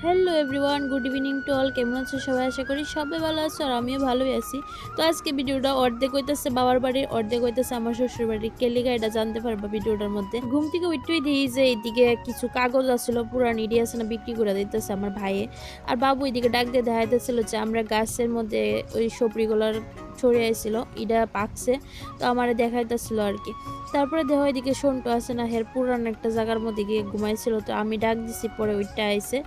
Hello everyone, good evening to all. কেমন আছো সবাই? আশা করি সবাই ভালো আছো আর আমিও ভালোই আছি। তো আজকে ভিডিওটা অর্ধেক হইতেছে বাবার বাড়ির, অর্ধেক হইতেছে আমার শ্বশুর বাড়ির। কেলিগা এটা জানতে পারবা ভিডিওটার মধ্যে। ঘুম থেকে উঠতেই দিই যে এইদিকে কিছু কাগজ আসছিল পুরান ইডি আছে না, বিক্রি করে দিতেছে আমার ভাইয়ে। আর বাবু এইদিকে ডাক দিয়ে দেখাইতেছিল যে আমরা গাছের মধ্যে ওই সবরিগুলার ছড়িয়ে আইছিল, ইটা পাকছে। তো আমার দেখাইতেছিল আর কি। তারপরে দেহ এদিকে সন্টু আছে না, হের পুরান একটা জায়গার মধ্যে গিয়ে ঘুমাইছিল। তো আমি ডাক দিছি, পরে ওইটা আইছে।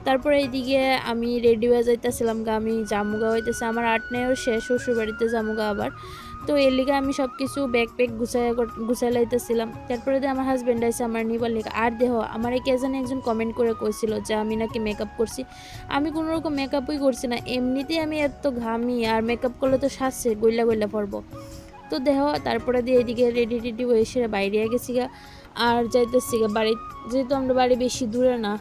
তারপরে এইদিকে আমি রেডি হয়ে যাইতেছিলাম গা, আমি জামুগা হইতেছে আমার 8 শেষ, শ্বশুর বাড়িতে জামুগা আবার। তো এর লিগে আমি সব কিছু ব্যাগ প্যাক গুছাই লাইতেছিলাম। তারপরে দিয়ে আমার হাজব্যান্ড আইসে আমার নিবার লিগে। আর দেহ আমার কে জানি একজন কমেন্ট করে কইছিল যে আমি নাকি মেকআপ করছি। আমি কোনো রকম মেকআপই করছি না, এমনিতেই আমি এত ঘামি, আর মেকআপ করলে তো সাজছে গইলা গইলা পড়বো। তো দেহ তারপরে দিয়ে এদিকে রেডি টেডি হয়ে সেরে বাইরে গেছি গা। আর যাইতেছি গা বাড়ি, যেহেতু আমরা বাড়ি বেশি দূরে না,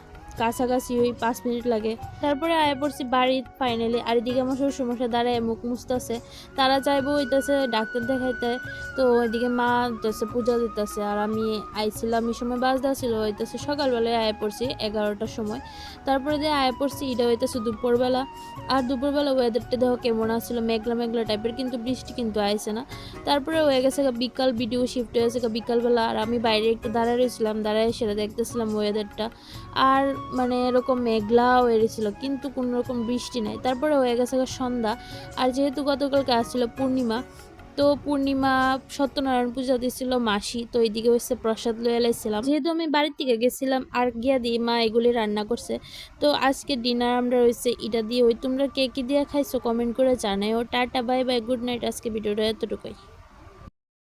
কাছাকাছি ওই 5 মিনিট লাগে। তারপরে আয়া পড়ছি বাড়ি ফাইনালি। আর এদিকে আমার শ্বশুরমশাই দাঁড়ায় মুখ মুছতেছে, তারা চাইবো হইতেছে ডাক্তার দেখাইতে। তো ওইদিকে মা হইতেছে পূজা দিতেছে। আর আমি আইছিলাম এই সময় বাজদা ছিল হইতেছে সকালবেলায় আয়া পড়ছি 11টার সময়। তারপরে দিয়ে আয়া পড়ছি এটা হইতেছে দুপুরবেলা। আর দুপুরবেলা ওয়েদারটা দেখো কেমন আসছিল, মেঘলা মেঘলা টাইপের, কিন্তু বৃষ্টি কিন্তু আইছে না। তারপরে হয়ে গেছে বিকাল, ভিডিও শিফট হয়ে গেছে বিকালবেলা। আর আমি বাইরে একটু দাঁড়ায় রয়েছিলাম, দাঁড়ায় সেটা দেখতেছিলাম ওয়েদারটা। আর মানে এরকম মেঘলা হয়েছিল, কিন্তু কোনো রকম বৃষ্টি নাই। তারপরে হয়ে গেছে সন্ধ্যা। আর যেহেতু গতকালকে আসছিল পূর্ণিমা, তো পূর্ণিমা সত্যনারায়ণ পূজা দিছিল মাসি। তো এইদিকে হচ্ছে প্রসাদ লয়ে এলাইছিলাম, যেহেতু আমি বাড়ির থেকে গেছিলাম। আর গিয়া দিয়ে মা এগুলি রান্না করছে। তো আজকে ডিনার আমরা রয়েছে এটা দিয়ে। ওই তোমরা কে কি দিয়ে খাইছো কমেন্ট করে জানাও। Tata, bye bye, good night. আজকে ভিডিওটা এতটুকুই।